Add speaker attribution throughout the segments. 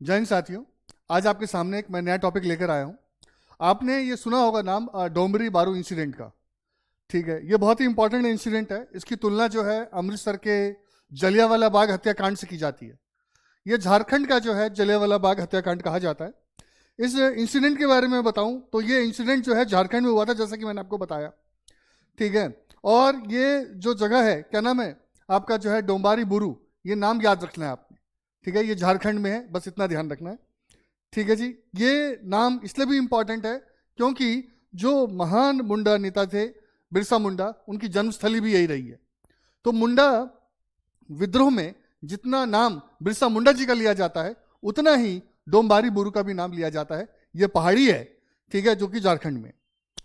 Speaker 1: जय हिंद साथियों। आज आपके सामने एक मैं नया टॉपिक लेकर आया हूं। आपने ये सुना होगा नाम डोमरी बारू इंसिडेंट का। ठीक है, ये बहुत ही इंपॉर्टेंट इंसिडेंट है। इसकी तुलना जो है अमृतसर के जलियांवाला बाग हत्याकांड से की जाती है। ये झारखंड का जो है जलियांवाला बाग हत्याकांड कहा जाता है। इस इंसिडेंट के बारे में बताऊं तो ये इंसिडेंट जो है झारखंड में हुआ था, जैसा कि मैंने आपको बताया। ठीक है, और ये जो जगह है, क्या नाम है आपका, जो है डोम्बारी बुरू, ये नाम याद रखना है आपने। ठीक है, ये झारखंड में है, बस इतना ध्यान रखना है। ठीक है जी, ये नाम इसलिए भी इंपॉर्टेंट है क्योंकि जो महान मुंडा नेता थे बिरसा मुंडा, उनकी जन्मस्थली भी यही रही है। तो मुंडा विद्रोह में जितना नाम बिरसा मुंडा जी का लिया जाता है, उतना ही डोम्बारी बुरू का भी नाम लिया जाता है। ये पहाड़ी है, ठीक है, जो कि झारखंड में।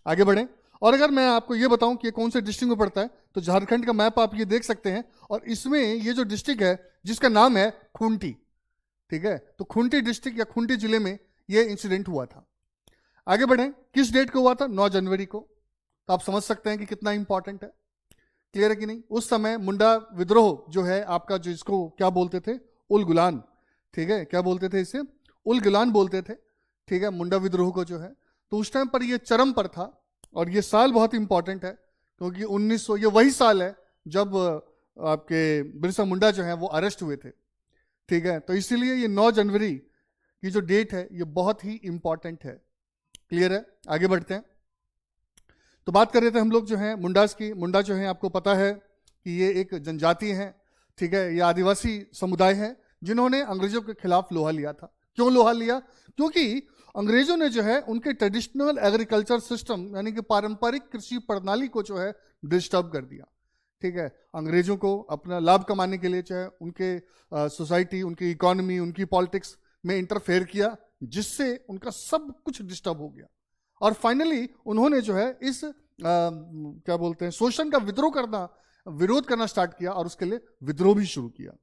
Speaker 1: आगे बढ़े, और अगर मैं आपको ये बताऊं कि ये कौन से डिस्ट्रिक्ट में पड़ता है, तो झारखंड का मैप आप ये देख सकते हैं, और इसमें ये जो डिस्ट्रिक्ट है जिसका नाम है खूंटी। ठीक है, तो खूंटी डिस्ट्रिक्ट या खूंटी जिले में ये इंसिडेंट हुआ था। आगे बढ़े, किस डेट को हुआ था? 9 जनवरी को। तो आप समझ सकते हैं कि कितना इंपॉर्टेंट है। क्लियर है कि नहीं? उस समय मुंडा विद्रोह जो है आपका, जो इसको क्या बोलते थे, उल गुलान। ठीक है, क्या बोलते थे इसे? उल गुलान बोलते थे। ठीक है, मुंडा विद्रोह को जो है, तो उस टाइम पर ये चरम पर था। और ये साल बहुत इंपॉर्टेंट है क्योंकि 1900, ये वही साल है जब आपके बिरसा मुंडा जो है वो अरेस्ट हुए थे। ठीक है, तो इसीलिए ये 9 जनवरी की जो डेट है ये बहुत ही इंपॉर्टेंट है। क्लियर है? आगे बढ़ते हैं। तो बात कर रहे थे हम लोग जो है मुंडास की। मुंडा जो है आपको पता है कि ये एक जनजाति है। ठीक है, ये आदिवासी समुदाय है जिन्होंने अंग्रेजों के खिलाफ लोहा लिया था। क्यों लोहा लिया? क्योंकि अंग्रेजों ने जो है उनके ट्रेडिशनल एग्रीकल्चर सिस्टम, यानी कि पारंपरिक कृषि प्रणाली को जो है डिस्टर्ब कर दिया। ठीक है, अंग्रेजों को अपना लाभ कमाने के लिए जो है उनके सोसाइटी, उनकी इकोनॉमी, उनकी पॉलिटिक्स में इंटरफेयर किया, जिससे उनका सब कुछ डिस्टर्ब हो गया। और फाइनली उन्होंने जो है इस क्या बोलते हैं, शोषण का विरोध करना स्टार्ट किया, और उसके लिए विद्रोह भी शुरू किया।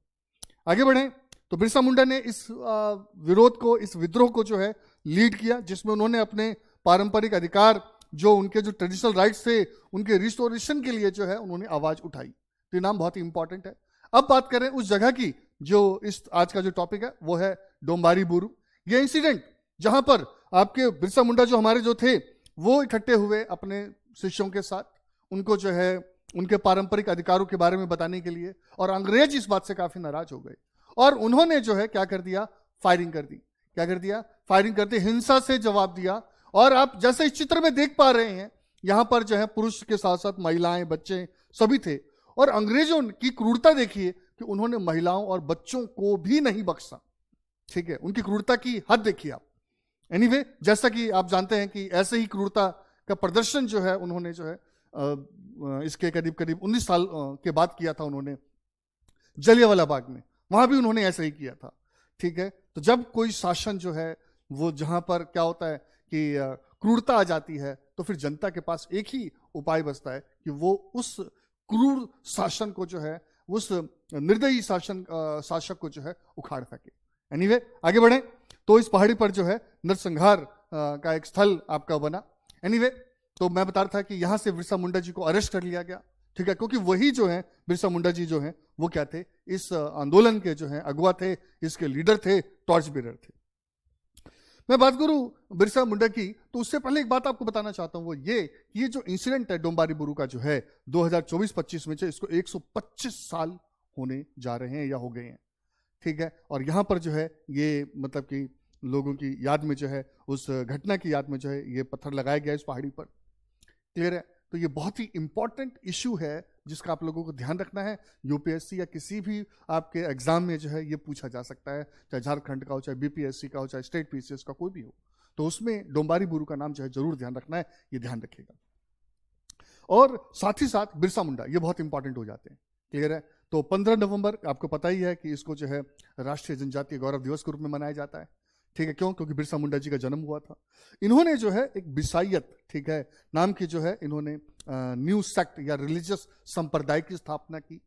Speaker 1: आगे बढ़े, तो बिरसा मुंडा ने इस विरोध को, इस विद्रोह को जो है लीड किया, जिसमें उन्होंने अपने पारंपरिक अधिकार, जो उनके जो ट्रेडिशनल राइट्स थे, उनके रिस्टोरेशन के लिए जो है उन्होंने आवाज उठाई। तो ये नाम बहुत ही इंपॉर्टेंट है। अब बात करें उस जगह की, जो इस आज का जो टॉपिक है वो है डोम्बारी बुरू। ये इंसिडेंट जहां पर आपके बिरसा मुंडा जो हमारे जो थे, वो इकट्ठे हुए अपने शिष्यों के साथ, उनको जो है उनके पारंपरिक अधिकारों के बारे में बताने के लिए। और अंग्रेज इस बात से काफी नाराज हो गए, और उन्होंने जो है क्या कर दिया? फायरिंग कर दी। क्या कर दिया? फायरिंग करते, हिंसा से जवाब दिया। और आप जैसे इस चित्र में देख पा रहे हैं, यहां पर जो है पुरुष के साथ साथ महिलाएं, बच्चे सभी थे। और अंग्रेजों की क्रूरता देखिए कि उन्होंने महिलाओं और बच्चों को भी नहीं बख्शा। ठीक है, उनकी क्रूरता की हद देखिए आप। एनीवे, जैसा कि आप जानते हैं कि ऐसे ही क्रूरता का प्रदर्शन जो है उन्होंने जो है इसके करीब करीब 19 साल के बाद किया था उन्होंने जलियांवाला बाग में। वहां भी उन्होंने ऐसा ही किया था। ठीक है, तो जब कोई शासन जो है वो, जहां पर क्या होता है कि क्रूरता आ जाती है, तो फिर जनता के पास एक ही उपाय बचता है कि वो उस क्रूर शासन को जो है, उस निर्दयी शासक को जो है उखाड़ फेंके। एनीवे, आगे बढ़े, तो इस पहाड़ी पर जो है नरसंहार का एक स्थल आपका बना। एनीवे, तो मैं बता रहा था कि यहां से बिरसा मुंडा जी को अरेस्ट कर लिया गया। ठीक है, क्योंकि वही जो है बिरसा मुंडा जी जो है वो क्या थे? इस आंदोलन के जो है अगुआ थे, इसके लीडर थे, टॉर्च बेरर थे। मैं बात करूं बिरसा मुंडा की, तो उससे पहले एक बात आपको बताना चाहता हूं, वो ये जो इंसिडेंट है डोम्बारी बुरू का जो है 2024-25 में, इसको 125 साल होने जा रहे हैं या हो गए हैं। ठीक है, और यहां पर जो है ये मतलब कि लोगों की याद में जो है, उस घटना की याद में जो है ये पत्थर लगाया गया इस पहाड़ी पर। क्लियर है? तो ये बहुत ही इंपॉर्टेंट इशू है जिसका आप लोगों को ध्यान रखना है। यूपीएससी या किसी भी आपके एग्जाम में जो है ये पूछा जा सकता है, चाहे झारखंड का हो, चाहे बीपीएससी का हो, चाहे स्टेट पीसीएस का कोई भी हो। तो उसमें डोम्बारी बुरू का नाम जो है जरूर ध्यान रखना है, ये ध्यान रखिएगा। और साथ ही साथ बिरसा मुंडा, ये बहुत इंपॉर्टेंट हो जाते हैं। क्लियर है? तो 15 नवंबर आपको पता ही है कि इसको जो है राष्ट्रीय जनजातीय गौरव दिवस के रूप में मनाया जाता है। ठीक है, क्यों? क्योंकि बिरसा मुंडा जी का जन्म हुआ था। इन्होंने जो है एक बिसायत, ठीक है, नाम की जो है इन्होंने न्यू सेक्ट या रिलीजियस संप्रदाय की स्थापना की।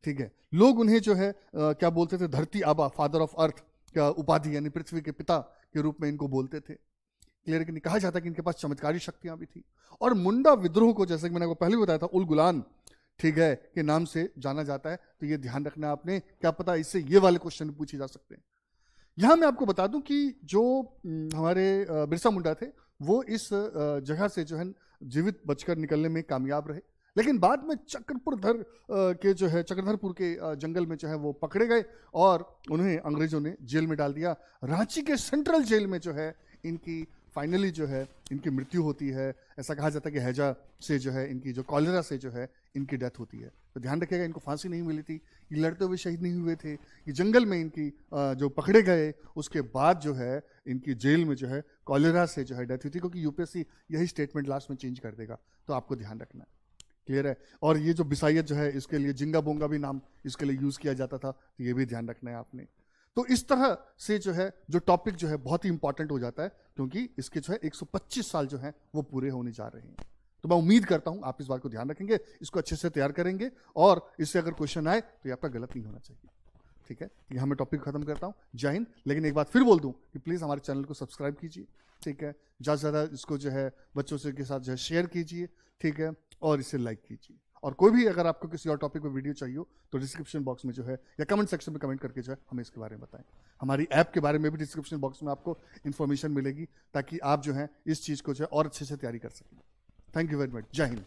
Speaker 1: ठीक है, लोग उन्हें जो है क्या बोलते थे? धरती आबा, फादर ऑफ अर्थ का उपाधि, यानी पृथ्वी के पिता के रूप में इनको बोलते थे। क्लियर? कि नहीं? कहा जाता है कि इनके पास चमत्कारी शक्तियां भी थी। और मुंडा विद्रोह को, जैसे कि मैंने आपको पहले भी बताया था, उल गुलान, ठीक है, के नाम से जाना जाता है। तो ये ध्यान रखना आपने, क्या पता इससे ये वाले क्वेश्चन पूछे जा सकते हैं। यहाँ मैं आपको बता दूं कि जो हमारे बिरसा मुंडा थे वो इस जगह से जो है जीवित बचकर निकलने में कामयाब रहे, लेकिन बाद में चक्रधरपुर के जंगल में जो है वो पकड़े गए और उन्हें अंग्रेजों ने जेल में डाल दिया। रांची के सेंट्रल जेल में जो है इनकी फाइनली जो है इनकी मृत्यु होती है। ऐसा कहा जाता है कि हैजा से जो है इनकी जो कॉलेरा से जो है इनकी डेथ होती है। तो ध्यान रखिएगा, इनको फांसी नहीं मिली थी, ये लड़ते हुए शहीद नहीं हुए थे, ये जंगल में इनकी जो पकड़े गए उसके बाद जो है इनकी जेल में जो है कॉलेरा से जो है डेथ हुई थी, क्योंकि यूपीएससी यही स्टेटमेंट लास्ट में चेंज कर देगा, तो आपको ध्यान रखना है। क्लियर है। और ये जो बिसाइयत जो है इसके लिए जिंगा बोंगा भी नाम इसके लिए यूज किया जाता था, तो ये भी ध्यान रखना है आपने। तो इस तरह से जो है जो टॉपिक जो है बहुत ही इंपॉर्टेंट हो जाता है, क्योंकि इसके जो है 125 साल जो है वो पूरे होने जा रहे हैं। तो मैं उम्मीद करता हूं आप इस बात को ध्यान रखेंगे, इसको अच्छे से तैयार करेंगे और इससे अगर क्वेश्चन आए तो ये आपका गलत नहीं होना चाहिए। ठीक है, यहाँ मैं टॉपिक खत्म करता हूँ। जय हिंद। लेकिन एक बात फिर बोल दूं कि प्लीज़ हमारे चैनल को सब्सक्राइब कीजिए। ठीक है, ज़्यादा से ज़्यादा इसको जो है बच्चों से के साथ जो है शेयर कीजिए। ठीक है, और इसे लाइक कीजिए। और कोई भी अगर आपको किसी और टॉपिक पर वीडियो चाहिए हो तो डिस्क्रिप्शन बॉक्स में जो है या कमेंट सेक्शन में कमेंट करके जो है हमें इसके बारे में बताएं। हमारी ऐप के बारे में भी डिस्क्रिप्शन बॉक्स में आपको इन्फॉर्मेशन मिलेगी, ताकि आप जो है इस चीज़ को जो है और अच्छे से तैयारी कर सकें। Thank you very much. जय हिंद।